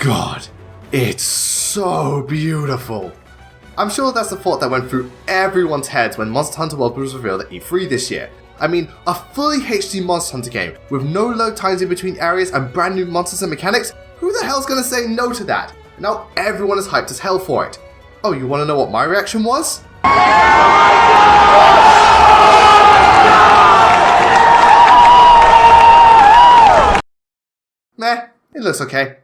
God, it's so beautiful. I'm sure that's the thought that went through everyone's heads when Monster Hunter World was revealed at E3 this year. I mean, a fully HD Monster Hunter game with no load times in between areas and brand new monsters and mechanics? Who the hell's gonna say no to that? Now everyone is hyped as hell for it. Oh, you wanna know what my reaction was? Meh, it looks okay.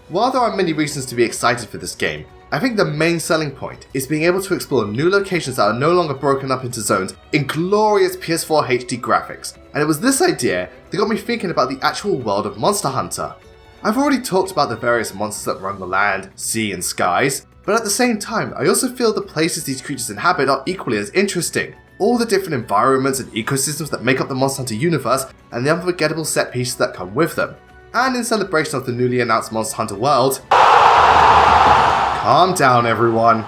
While there are many reasons to be excited for this game, I think the main selling point is being able to explore new locations that are no longer broken up into zones in glorious PS4 HD graphics, and it was this idea that got me thinking about the actual world of Monster Hunter. I've already talked about the various monsters that roam the land, sea and skies, but at the same time I also feel the places these creatures inhabit are equally as interesting. All the different environments and ecosystems that make up the Monster Hunter universe and the unforgettable set pieces that come with them. And in celebration of the newly announced Monster Hunter World... Calm down everyone.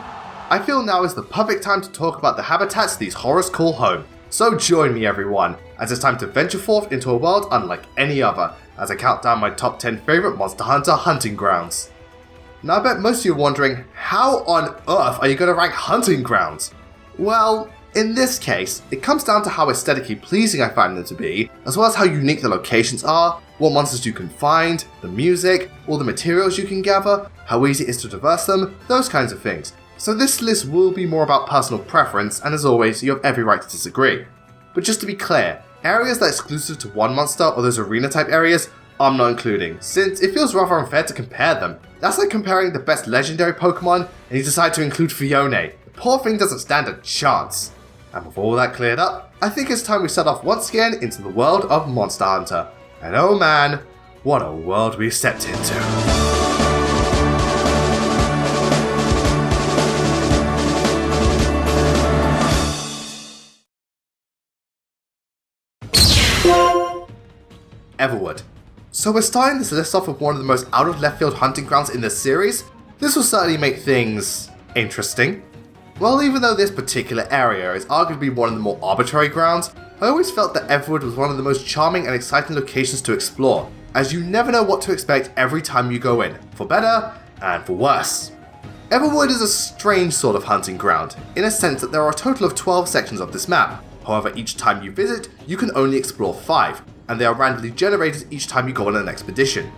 I feel now is the perfect time to talk about the habitats these horrors call home. So join me everyone, as it's time to venture forth into a world unlike any other, as I count down my top 10 favourite Monster Hunter hunting grounds. Now I bet most of you are wondering, how on earth are you going to rank hunting grounds? Well, in this case, it comes down to how aesthetically pleasing I find them to be, as well as how unique the locations are, what monsters you can find, the music, all the materials you can gather, how easy it is to traverse them, those kinds of things. So this list will be more about personal preference, and as always, you have every right to disagree. But just to be clear, areas that are exclusive to one monster or those arena type areas, I'm not including, since it feels rather unfair to compare them. That's like comparing the best legendary Pokemon and you decide to include Fione. The poor thing doesn't stand a chance. And with all that cleared up, I think it's time we set off once again into the world of Monster Hunter. And oh man, what a world we've stepped into. Everwood. So we're starting this list off with one of the most out of left field hunting grounds in this series. This will certainly make things interesting. Well, even though this particular area is arguably one of the more arbitrary grounds, I always felt that Everwood was one of the most charming and exciting locations to explore, as you never know what to expect every time you go in, for better and for worse. Everwood is a strange sort of hunting ground, in a sense that there are a total of 12 sections of this map. However, each time you visit, you can only explore 5, and they are randomly generated each time you go on an expedition.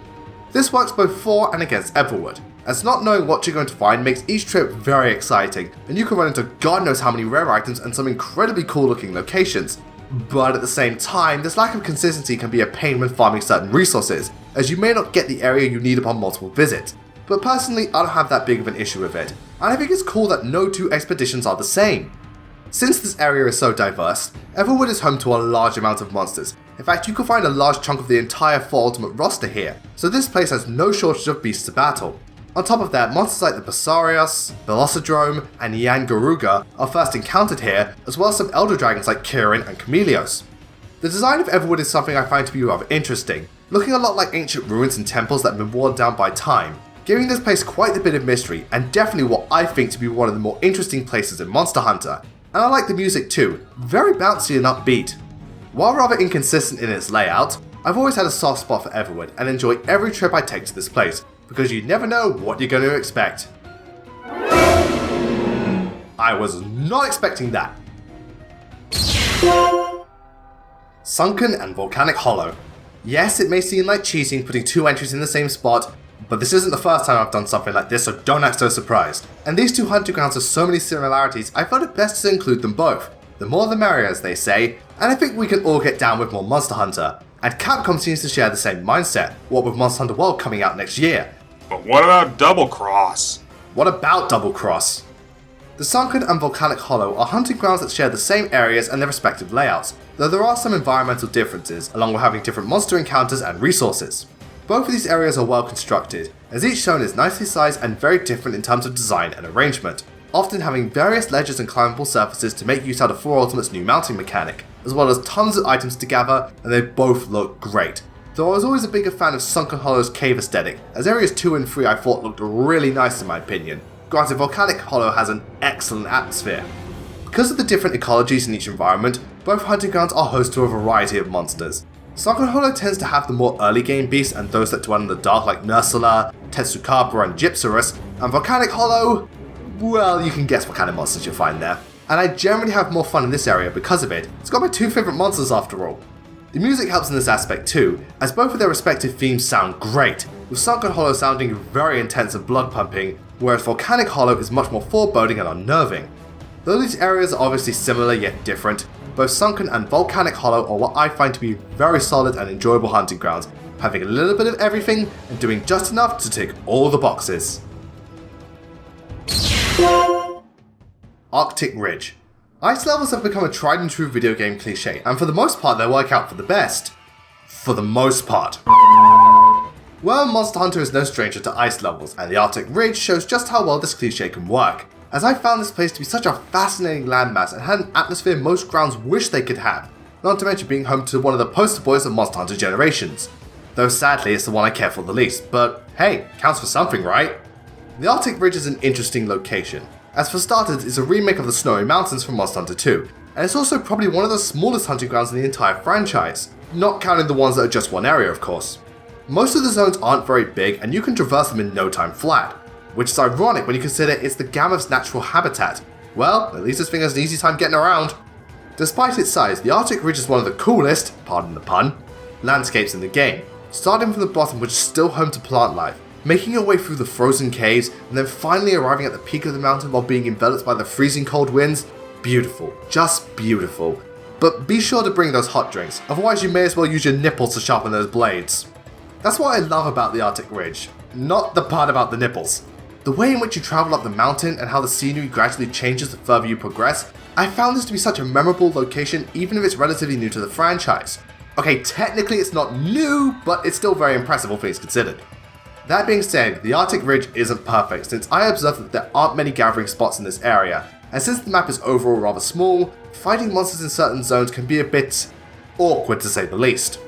This works both for and against Everwood, as not knowing what you're going to find makes each trip very exciting, and you can run into God knows how many rare items and some incredibly cool looking locations. But at the same time, this lack of consistency can be a pain when farming certain resources, as you may not get the area you need upon multiple visits. But personally, I don't have that big of an issue with it, and I think it's cool that no two expeditions are the same. Since this area is so diverse, Everwood is home to a large amount of monsters. In fact, you can find a large chunk of the entire 4 Ultimate roster here, so this place has no shortage of beasts to battle. On top of that, monsters like the Basarios, Velocidrome, and Yangaruga are first encountered here, as well as some elder dragons like Kirin and Chameleos. The design of Everwood is something I find to be rather interesting, looking a lot like ancient ruins and temples that have been worn down by time, giving this place quite a bit of mystery, and definitely what I think to be one of the more interesting places in Monster Hunter. And I like the music too, very bouncy and upbeat. While rather inconsistent in its layout, I've always had a soft spot for Everwood and enjoy every trip I take to this place, because you never know what you're going to expect. I was not expecting that. Sunken and Volcanic Hollow. Yes, it may seem like cheating putting 2 entries in the same spot, but this isn't the first time I've done something like this, so don't act so surprised. And these two hunting grounds have so many similarities, I felt it best to include them both. The more the merrier, as they say, and I think we can all get down with more Monster Hunter. And Capcom seems to share the same mindset, what with Monster Hunter World coming out next year. But what about Double Cross? What about Double Cross? The Sunken and Volcanic Hollow are hunting grounds that share the same areas and their respective layouts, though there are some environmental differences, along with having different monster encounters and resources. Both of these areas are well constructed, as each zone is nicely sized and very different in terms of design and arrangement, often having various ledges and climbable surfaces to make use out of 4 Ultimate's new mounting mechanic, as well as tons of items to gather, and they both look great. Though I was always a bigger fan of Sunken Hollow's cave aesthetic, as areas 2 and 3 I thought looked really nice in my opinion. Granted, Volcanic Hollow has an excellent atmosphere. Because of the different ecologies in each environment, both hunting grounds are host to a variety of monsters. Sunken Hollow tends to have the more early game beasts and those that dwell in the dark like Nursula, Tetsukaba and Gypsarus, and Volcanic Hollow, well, you can guess what kind of monsters you'll find there. And I generally have more fun in this area because of it. It's got my two favourite monsters after all. The music helps in this aspect too, as both of their respective themes sound great, with Sunken Hollow sounding very intense and blood pumping, whereas Volcanic Hollow is much more foreboding and unnerving. Though these areas are obviously similar yet different, both Sunken and Volcanic Hollow are what I find to be very solid and enjoyable hunting grounds, having a little bit of everything and doing just enough to tick all the boxes. Arctic Ridge. Ice levels have become a tried and true video game cliche, and for the most part they work out for the best. For the most part. Well, Monster Hunter is no stranger to ice levels, and the Arctic Ridge shows just how well this cliche can work, as I found this place to be such a fascinating landmass and had an atmosphere most grounds wish they could have, not to mention being home to one of the poster boys of Monster Hunter Generations. Though sadly it's the one I care for the least, but hey, counts for something, right? The Arctic Ridge is an interesting location. As for starters, it's a remake of the Snowy Mountains from Monster Hunter 2, and it's also probably one of the smallest hunting grounds in the entire franchise, not counting the ones that are just one area of course. Most of the zones aren't very big and you can traverse them in no time flat, which is ironic when you consider it's the Gammoth's natural habitat. Well, at least this thing has an easy time getting around. Despite its size, the Arctic Ridge is one of the coolest, pardon the pun, landscapes in the game, starting from the bottom which is still home to plant life, making your way through the frozen caves, and then finally arriving at the peak of the mountain while being enveloped by the freezing cold winds. Beautiful, just beautiful. But be sure to bring those hot drinks, otherwise you may as well use your nipples to sharpen those blades. That's what I love about the Arctic Ridge, not the part about the nipples. The way in which you travel up the mountain and how the scenery gradually changes the further you progress, I found this to be such a memorable location even if it's relatively new to the franchise. Okay, technically it's not new, but it's still very impressive all things considered. That being said, the Arctic Ridge isn't perfect since I observed that there aren't many gathering spots in this area, and since the map is overall rather small, fighting monsters in certain zones can be a bit awkward to say the least.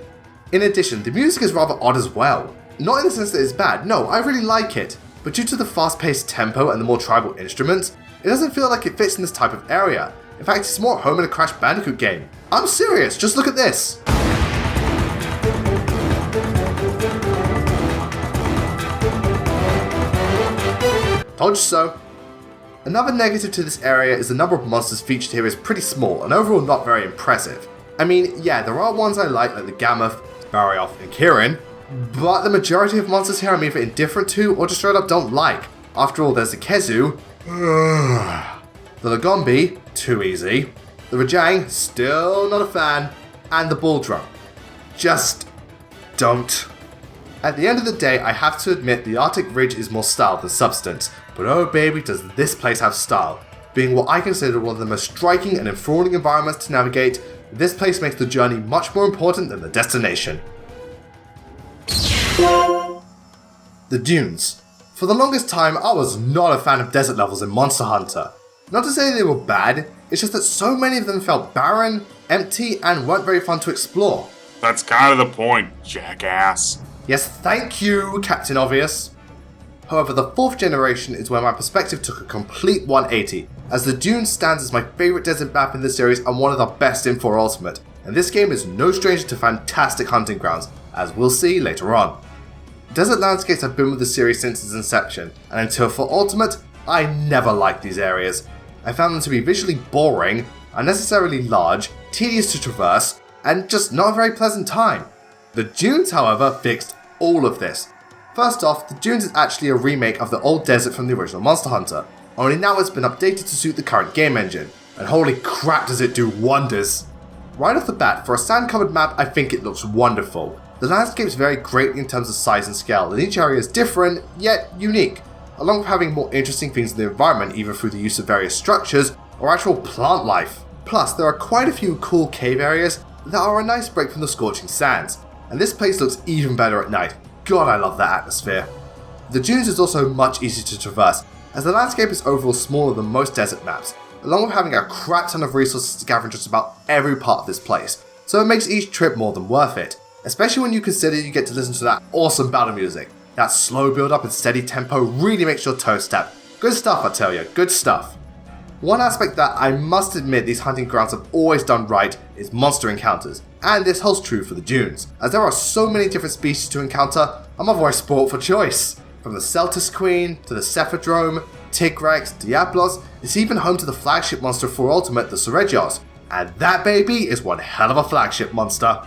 In addition, the music is rather odd as well. Not in the sense that it's bad, no, I really like it, but due to the fast-paced tempo and the more tribal instruments, it doesn't feel like it fits in this type of area. In fact, it's more at home in a Crash Bandicoot game. I'm serious, just look at this! Told you so. Another negative to this area is the number of monsters featured here is pretty small and overall not very impressive. I mean, yeah, there are ones I like the Gammoth, Barioth, and Kirin, but the majority of monsters here I'm either indifferent to or just straight up don't like. After all, there's the Kezu, the Lagombi, too easy, the Rajang, still not a fan, and the Bull Drum. Just don't. At the end of the day, I have to admit the Arctic Ridge is more style than substance, but oh baby does this place have style. Being what I consider one of the most striking and enthralling environments to navigate, this place makes the journey much more important than the destination. The Dunes. For the longest time, I was not a fan of desert levels in Monster Hunter. Not to say they were bad, it's just that so many of them felt barren, empty, and weren't very fun to explore. That's kind of the point, jackass. Yes, thank you, Captain Obvious. However, the 4th generation is where my perspective took a complete 180, as the Dunes stands as my favourite desert map in the series and one of the best in 4 Ultimate, and this game is no stranger to fantastic hunting grounds, as we'll see later on. Desert landscapes have been with the series since its inception, and until 4 Ultimate, I never liked these areas. I found them to be visually boring, unnecessarily large, tedious to traverse, and just not a very pleasant time. The Dunes, however, fixed all of this. First off, the Dunes is actually a remake of the old desert from the original Monster Hunter, only now it's been updated to suit the current game engine, and holy crap does it do wonders! Right off the bat, for a sand-covered map, I think it looks wonderful. The landscapes vary greatly in terms of size and scale, and each area is different, yet unique, along with having more interesting things in the environment either through the use of various structures or actual plant life. Plus, there are quite a few cool cave areas that are a nice break from the scorching sands, and this place looks even better at night. God, I love that atmosphere. The Dunes is also much easier to traverse, as the landscape is overall smaller than most desert maps, along with having a crap ton of resources to gather in just about every part of this place, so it makes each trip more than worth it, especially when you consider you get to listen to that awesome battle music. That slow build up and steady tempo really makes your toes tap. Good stuff, I tell you, good stuff. One aspect that I must admit these hunting grounds have always done right is monster encounters, and this holds true for the dunes. As there are so many different species to encounter, I'm otherwise spoiled for choice. From the Celtis Queen, to the Cephadrome, Tigrex, Diablos, it's even home to the flagship monster for Ultimate, the Seregios, and that baby is one hell of a flagship monster.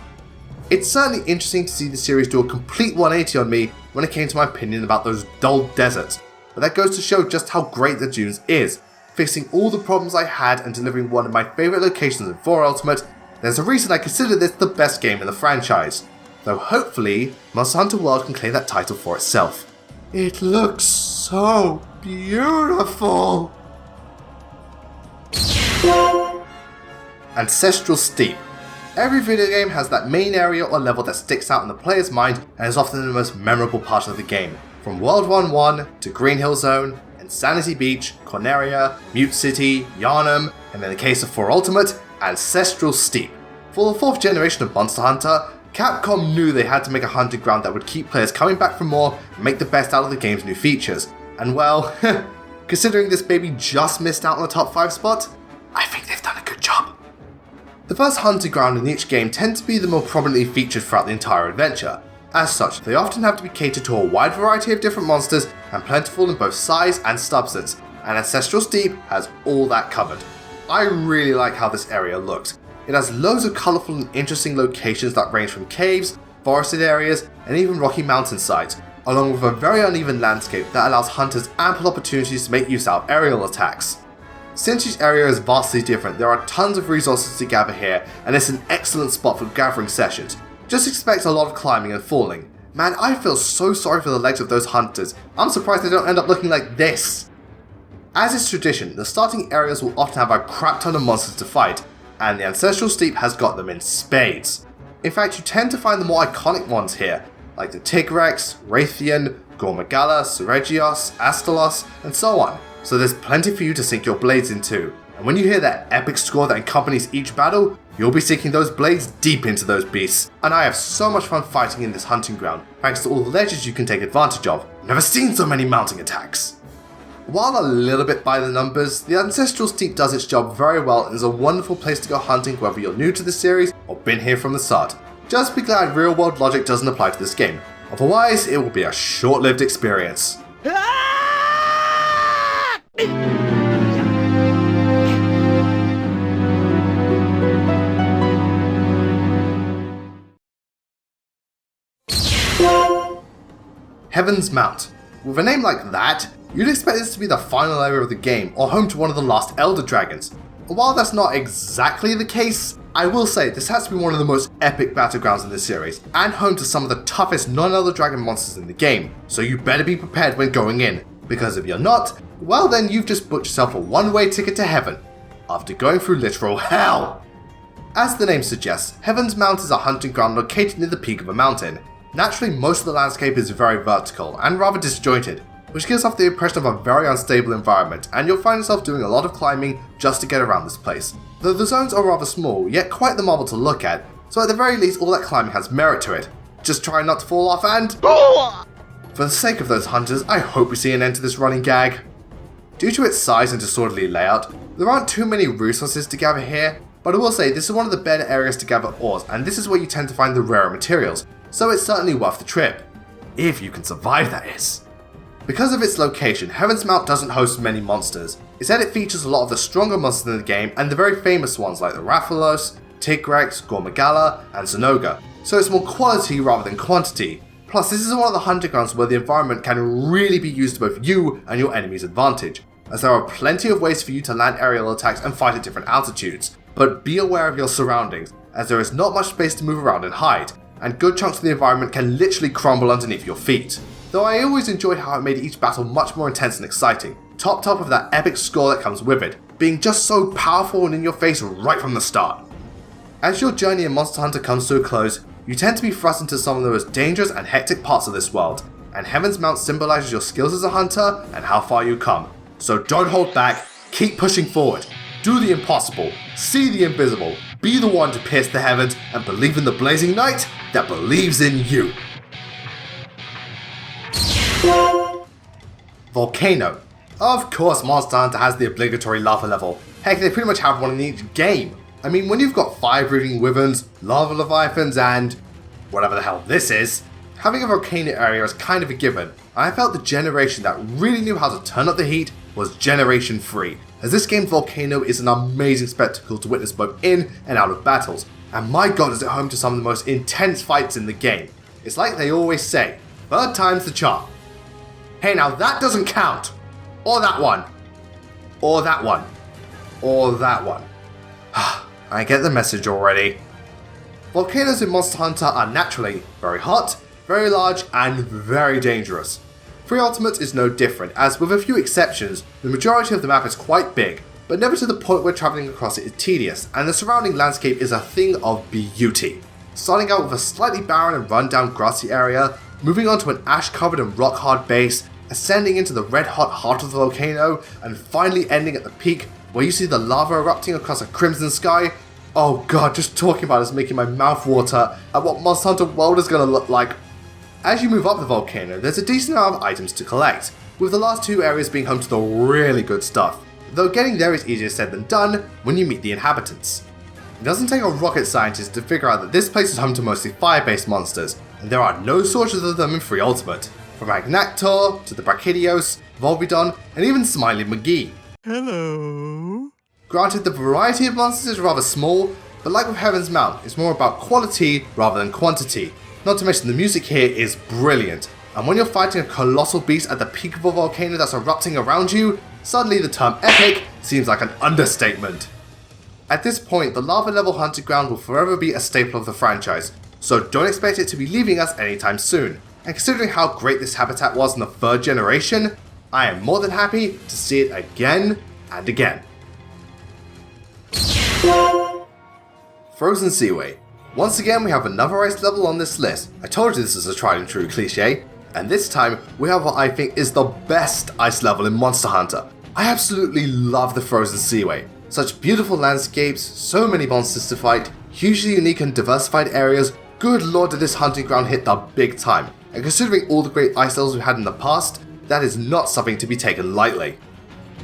It's certainly interesting to see the series do a complete 180 on me when it came to my opinion about those dull deserts, but that goes to show just how great the dunes is. Fixing all the problems I had and delivering one of my favourite locations in 4 Ultimate, there's a reason I consider this the best game in the franchise. Though hopefully, Monster Hunter World can claim that title for itself. It looks so beautiful! Ancestral Steep. Every video game has that main area or level that sticks out in the player's mind and is often the most memorable part of the game. From World 1-1 to Green Hill Zone, Insanity Beach, Corneria, Mute City, Yharnam, and in the case of 4 Ultimate, Ancestral Steep. For the 4th generation of Monster Hunter, Capcom knew they had to make a hunting ground that would keep players coming back for more and make the best out of the game's new features. And well, considering this baby just missed out on the top 5 spot, I think they've done a good job. The first hunting ground in each game tend to be the more prominently featured throughout the entire adventure. As such, they often have to be catered to a wide variety of different monsters and plentiful in both size and substance, and Ancestral Steep has all that covered. I really like how this area looks. It has loads of colourful and interesting locations that range from caves, forested areas, and even rocky mountainsides, along with a very uneven landscape that allows hunters ample opportunities to make use out of aerial attacks. Since each area is vastly different, there are tons of resources to gather here, and it's an excellent spot for gathering sessions. Just expect a lot of climbing and falling. Man, I feel so sorry for the legs of those hunters. I'm surprised they don't end up looking like this. As is tradition, the starting areas will often have a crap ton of monsters to fight, and the Ancestral Steep has got them in spades. In fact, you tend to find the more iconic ones here, like the Tigrex, Raytheon, Gormagala, Seregios, Astalos, and so on, so there's plenty for you to sink your blades into. And when you hear that epic score that accompanies each battle, you'll be sinking those blades deep into those beasts. And I have so much fun fighting in this hunting ground, thanks to all the ledges you can take advantage of. Never seen so many mounting attacks. While a little bit by the numbers, the Ancestral Steep does its job very well and is a wonderful place to go hunting whether you're new to the series or been here from the start. Just be glad real world logic doesn't apply to this game, otherwise it will be a short-lived experience. Heaven's Mount. With a name like that, you'd expect this to be the final area of the game or home to one of the last Elder Dragons. And while that's not exactly the case, I will say this has to be one of the most epic battlegrounds in the series, and home to some of the toughest non-Elder Dragon monsters in the game, so you better be prepared when going in, because if you're not, well then you've just booked yourself a one-way ticket to heaven, after going through literal hell! As the name suggests, Heaven's Mount is a hunting ground located near the peak of a mountain. Naturally, most of the landscape is very vertical and rather disjointed, which gives off the impression of a very unstable environment, and you'll find yourself doing a lot of climbing just to get around this place. Though the zones are rather small, yet quite the marvel to look at, so at the very least all that climbing has merit to it. Just try not to fall off and... For the sake of those hunters, I hope we see an end to this running gag. Due to its size and disorderly layout, there aren't too many resources to gather here, but I will say this is one of the better areas to gather ores, and this is where you tend to find the rarer materials, so it's certainly worth the trip. If you can survive, that is. Because of its location, Heaven's Mount doesn't host many monsters. Instead, it features a lot of the stronger monsters in the game and the very famous ones like the Rathalos, Tigrex, Gormagala, and Sonoga, so it's more quality rather than quantity. Plus, this is one of the hunting grounds where the environment can really be used to both you and your enemy's advantage, as there are plenty of ways for you to land aerial attacks and fight at different altitudes. But be aware of your surroundings, as there is not much space to move around and hide, and good chunks of the environment can literally crumble underneath your feet. Though I always enjoyed how it made each battle much more intense and exciting, topped up with that epic score that comes with it, being just so powerful and in your face right from the start. As your journey in Monster Hunter comes to a close, you tend to be thrust into some of the most dangerous and hectic parts of this world, and Heaven's Mount symbolizes your skills as a hunter and how far you come. So don't hold back, keep pushing forward, do the impossible, see the invisible, be the one to pierce the heavens, and believe in the blazing knight that believes in you. Volcano. Of course, Monster Hunter has the obligatory lava level. Heck, they pretty much have one in each game. I mean, when you've got 5 breeding wyverns, lava leviathans, and whatever the hell this is, having a volcano area is kind of a given. I felt the generation that really knew how to turn up the heat was Generation 3, as this game's Volcano is an amazing spectacle to witness both in and out of battles, and my god is it home to some of the most intense fights in the game. It's like they always say, third time's the charm. Hey, now that doesn't count! Or that one. Or that one. Or that one. I get the message already. Volcanoes in Monster Hunter are naturally very hot, very large, and very dangerous. Free Ultimate is no different, as with a few exceptions, the majority of the map is quite big, but never to the point where travelling across it is tedious, and the surrounding landscape is a thing of beauty. Starting out with a slightly barren and run-down grassy area, moving on to an ash-covered and rock-hard base, ascending into the red-hot heart of the volcano, and finally ending at the peak where you see the lava erupting across a crimson sky. Oh god, just talking about it is making my mouth water at what Monster Hunter World is going to look like. As you move up the volcano, there's a decent amount of items to collect, with the last 2 areas being home to the really good stuff, though getting there is easier said than done when you meet the inhabitants. It doesn't take a rocket scientist to figure out that this place is home to mostly fire-based monsters, and there are no shortage of them in Free Ultimate, from Agnactor to the Brachydios, Volvidon, and even Smiley McGee. Hello. Granted, the variety of monsters is rather small, but like with Heaven's Mount, it's more about quality rather than quantity. Not to mention the music here is brilliant, and when you're fighting a colossal beast at the peak of a volcano that's erupting around you, suddenly the term epic seems like an understatement. At this point, the lava level hunting ground will forever be a staple of the franchise, so don't expect it to be leaving us anytime soon. And considering how great this habitat was in the 3rd generation, I am more than happy to see it again and again. Frozen Seaway. Once again, we have another ice level on this list. I told you this is a tried and true cliche, and this time we have what I think is the best ice level in Monster Hunter. I absolutely love the Frozen Seaway. Such beautiful landscapes, so many monsters to fight, hugely unique and diversified areas. Good lord, did this hunting ground hit the big time. And considering all the great ice levels we've had in the past, that is not something to be taken lightly.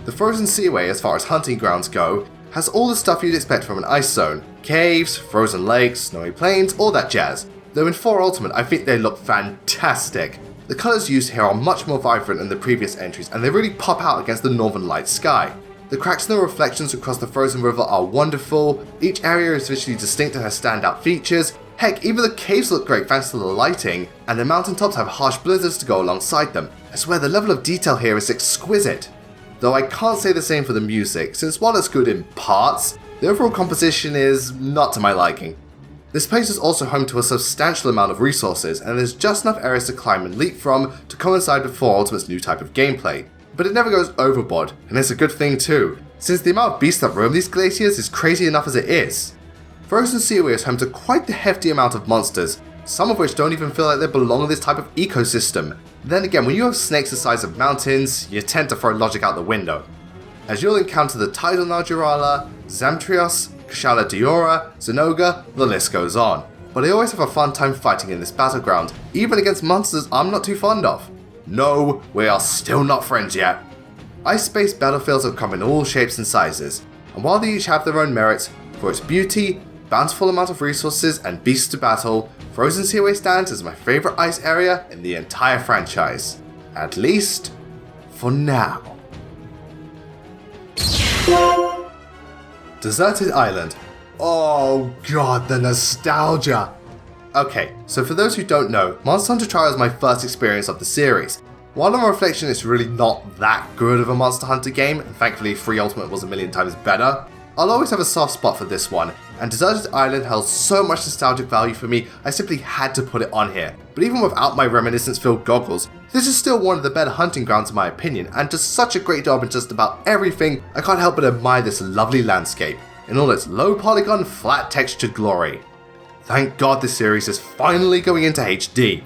The Frozen Seaway, as far as hunting grounds go, has all the stuff you'd expect from an ice zone. Caves, frozen lakes, snowy plains, all that jazz. Though in 4 Ultimate I think they look fantastic. The colours used here are much more vibrant than the previous entries, and they really pop out against the northern light sky. The cracks and the reflections across the frozen river are wonderful, each area is visually distinct and has standout features. Heck, even the caves look great thanks to the lighting, and the mountaintops have harsh blizzards to go alongside them. I swear the level of detail here is exquisite. Though I can't say the same for the music, since while it's good in parts, the overall composition is not to my liking. This place is also home to a substantial amount of resources, and there's just enough areas to climb and leap from to coincide with 4 Ultimate's new type of gameplay. But it never goes overboard, and it's a good thing too, since the amount of beasts that roam these glaciers is crazy enough as it is. Frozen Seaway is home to quite the hefty amount of monsters, some of which don't even feel like they belong in this type of ecosystem. Then again, when you have snakes the size of mountains, you tend to throw logic out the window, as you'll encounter the tidal Nargirala, Zamtrios, Kshala Diora, Zenoga, the list goes on. But I always have a fun time fighting in this battleground, even against monsters I'm not too fond of. No, we are still not friends yet. Ice-based battlefields have come in all shapes and sizes, and while they each have their own merits, for its beauty, bountiful amount of resources, and beasts to battle, Frozen Seaway stands as my favourite ice area in the entire franchise. At least, for now. Deserted Island. Oh god, the nostalgia! Okay, so for those who don't know, Monster Hunter Trials is my first experience of the series. While on reflection it's really not that good of a Monster Hunter game, and thankfully Free Ultimate was a million times better, I'll always have a soft spot for this one, and Deserted Island held so much nostalgic value for me, I simply had to put it on here. But even without my reminiscence-filled goggles, this is still one of the better hunting grounds in my opinion, and does such a great job in just about everything, I can't help but admire this lovely landscape, in all its low polygon, flat textured glory. Thank God this series is finally going into HD.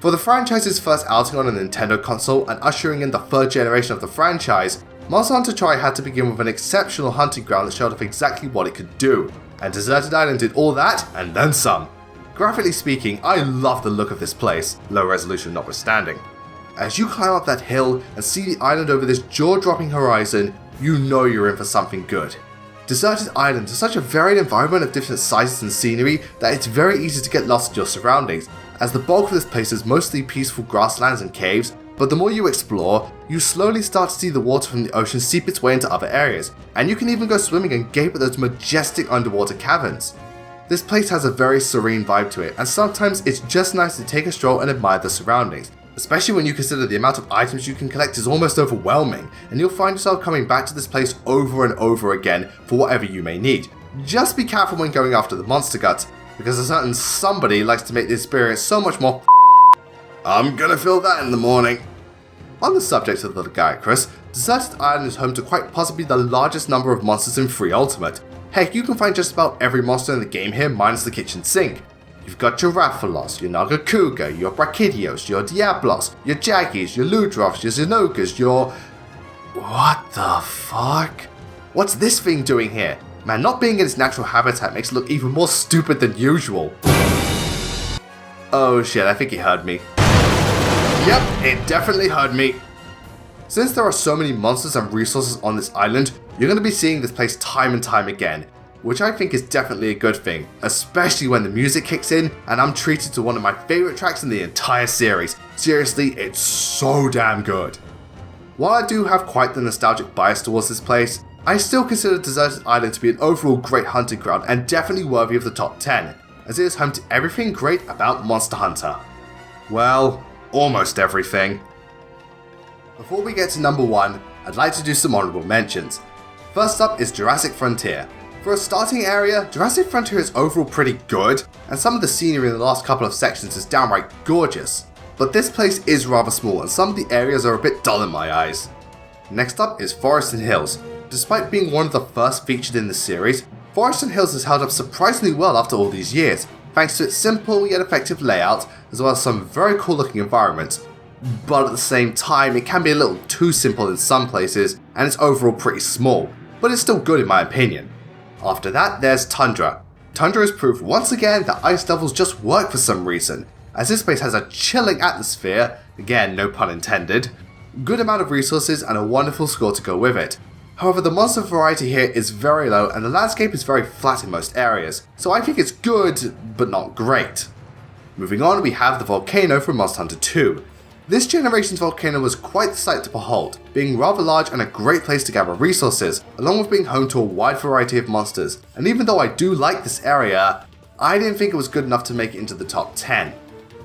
For the franchise's first outing on a Nintendo console and ushering in the 3rd generation of the franchise, Monster Hunter Tri had to begin with an exceptional hunting ground that showed off exactly what it could do, and Deserted Island did all that and then some. Graphically speaking, I love the look of this place, low resolution notwithstanding. As you climb up that hill and see the island over this jaw-dropping horizon, you know you're in for something good. Deserted islands are such a varied environment of different sizes and scenery that it's very easy to get lost in your surroundings, as the bulk of this place is mostly peaceful grasslands and caves, but the more you explore, you slowly start to see the water from the ocean seep its way into other areas, and you can even go swimming and gape at those majestic underwater caverns. This place has a very serene vibe to it, and sometimes it's just nice to take a stroll and admire the surroundings, especially when you consider the amount of items you can collect is almost overwhelming, and you'll find yourself coming back to this place over and over again for whatever you may need. Just be careful when going after the monster guts, because a certain somebody likes to make the experience so much more I'm gonna feel that in the morning. On the subject of the Gyakris, Deserted Island is home to quite possibly the largest number of monsters in Free Ultimate. Heck, you can find just about every monster in the game here minus the kitchen sink. You've got your Rathalos, your Nagakuga, your Brachidios, your Diablos, your Jaggies, your Ludroths, your Zenogas, your... What the fuck? What's this thing doing here? Man, not being in its natural habitat makes it look even more stupid than usual. Oh shit, I think he heard me. Yep, it definitely heard me. Since there are so many monsters and resources on this island, you're going to be seeing this place time and time again, which I think is definitely a good thing, especially when the music kicks in and I'm treated to one of my favourite tracks in the entire series. Seriously, it's so damn good. While I do have quite the nostalgic bias towards this place, I still consider Deserted Island to be an overall great hunting ground and definitely worthy of the top 10, as it is home to everything great about Monster Hunter. Well, almost everything. Before we get to number 1, I'd like to do some honourable mentions. First up is Jurassic Frontier. For a starting area, Jurassic Frontier is overall pretty good, and some of the scenery in the last couple of sections is downright gorgeous. But this place is rather small and some of the areas are a bit dull in my eyes. Next up is Forest and Hills. Despite being one of the first featured in the series, Forest and Hills has held up surprisingly well after all these years, thanks to its simple yet effective layout, as well as some very cool looking environments. But at the same time, it can be a little too simple in some places, and it's overall pretty small, but it's still good in my opinion. After that, there's Tundra. Tundra has proved once again that ice levels just work for some reason, as this place has a chilling atmosphere, again no pun intended, good amount of resources and a wonderful score to go with it. However, the monster variety here is very low and the landscape is very flat in most areas, so I think it's good, but not great. Moving on, we have the Volcano from Monster Hunter 2. This generation's volcano was quite the sight to behold, being rather large and a great place to gather resources, along with being home to a wide variety of monsters, and even though I do like this area, I didn't think it was good enough to make it into the top 10.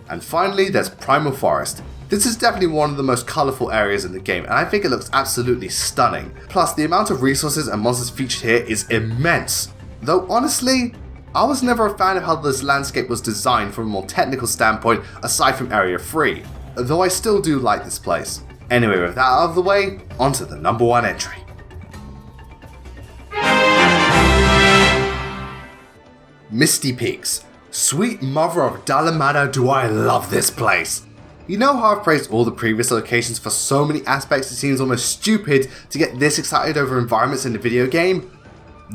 And finally, there's Primal Forest. This is definitely one of the most colourful areas in the game, and I think it looks absolutely stunning. Plus, the amount of resources and monsters featured here is immense. Though honestly, I was never a fan of how this landscape was designed from a more technical standpoint aside from Area 3. Though I still do like this place. Anyway, with that out of the way, on to the number 1 entry. Misty Peaks. Sweet mother of Dalamada, do I love this place! You know how I've praised all the previous locations for so many aspects it seems almost stupid to get this excited over environments in a video game?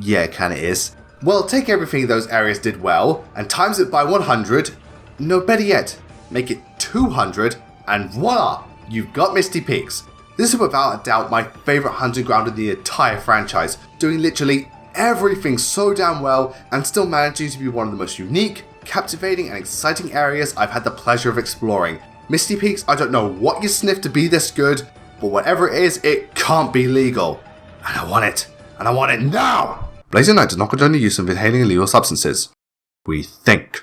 Yeah, it kinda is. Well, take everything those areas did well, and times it by 100, no better yet, make it 200, and voila, you've got Misty Peaks. This is without a doubt my favourite hunting ground in the entire franchise, doing literally everything so damn well and still managing to be one of the most unique, captivating and exciting areas I've had the pleasure of exploring. Misty Peaks, I don't know what you sniffed to be this good, but whatever it is, it can't be legal. And I want it. And I want it now! Blazing Night does not condone the use of inhaling illegal substances. We think.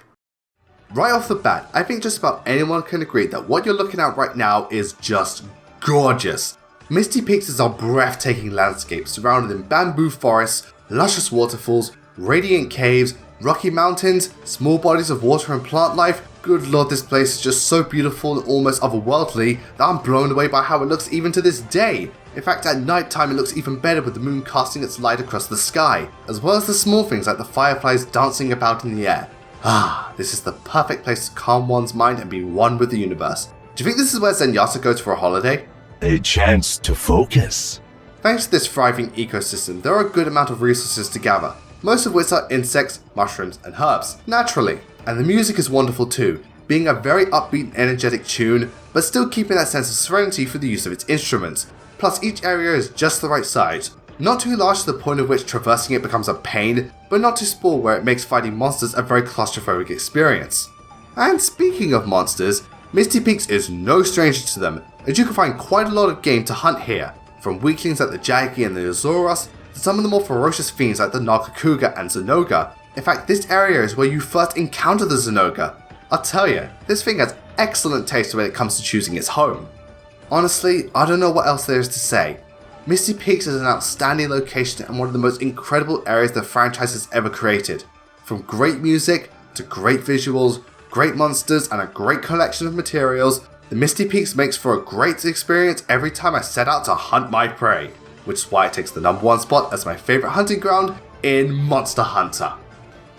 Right off the bat, I think just about anyone can agree that what you're looking at right now is just gorgeous. Misty Peaks is a breathtaking landscape surrounded in bamboo forests, luscious waterfalls, radiant caves, rocky mountains, small bodies of water and plant life. Good lord, this place is just so beautiful and almost otherworldly that I'm blown away by how it looks even to this day. In fact, at night time it looks even better with the moon casting its light across the sky, as well as the small things like the fireflies dancing about in the air. Ah, this is the perfect place to calm one's mind and be one with the universe. Do you think this is where Zenyatta goes for a holiday? A chance to focus. Thanks to this thriving ecosystem, there are a good amount of resources to gather, most of which are insects, mushrooms, and herbs, naturally. And the music is wonderful too. being a very upbeat and energetic tune, but still keeping that sense of serenity for the use of its instruments. Plus each area is just the right size, not too large to the point of which traversing it becomes a pain, but not too small where it makes fighting monsters a very claustrophobic experience. And speaking of monsters, Misty Peaks is no stranger to them, as you can find quite a lot of game to hunt here, from weaklings like the Jaggi and the Azuras, to some of the more ferocious fiends like the Nargacuga and Zenoga. In fact, this area is where you first encounter the Zenoga. I'll tell you, this thing has excellent taste when it comes to choosing its home. Honestly, I don't know what else there is to say. Misty Peaks is an outstanding location and one of the most incredible areas the franchise has ever created. From great music, to great visuals, great monsters, and a great collection of materials, the Misty Peaks makes for a great experience every time I set out to hunt my prey, which is why it takes the #1 spot as my favourite hunting ground in Monster Hunter.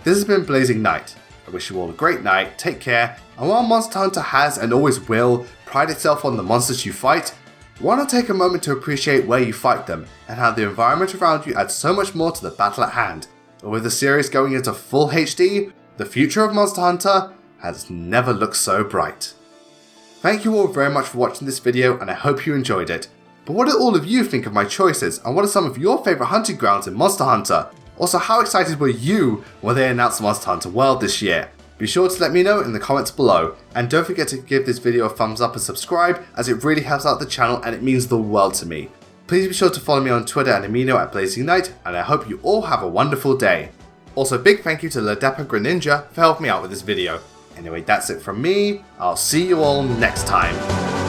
This has been Blazing Knight. I wish you all a great night, take care, and while Monster Hunter has and always will pride itself on the monsters you fight, why not take a moment to appreciate where you fight them and how the environment around you adds so much more to the battle at hand. And with the series going into full HD, the future of Monster Hunter has never looked so bright. Thank you all very much for watching this video and I hope you enjoyed it. But what do all of you think of my choices and what are some of your favourite hunting grounds in Monster Hunter? Also, how excited were you when they announced Monster Hunter World this year? Be sure to let me know in the comments below, and don't forget to give this video a thumbs up and subscribe as it really helps out the channel and it means the world to me. Please be sure to follow me on Twitter and Amino at Blazing Knight, and I hope you all have a wonderful day. Also, big thank you to Ladapa Greninja for helping me out with this video. Anyway, that's it from me, I'll see you all next time.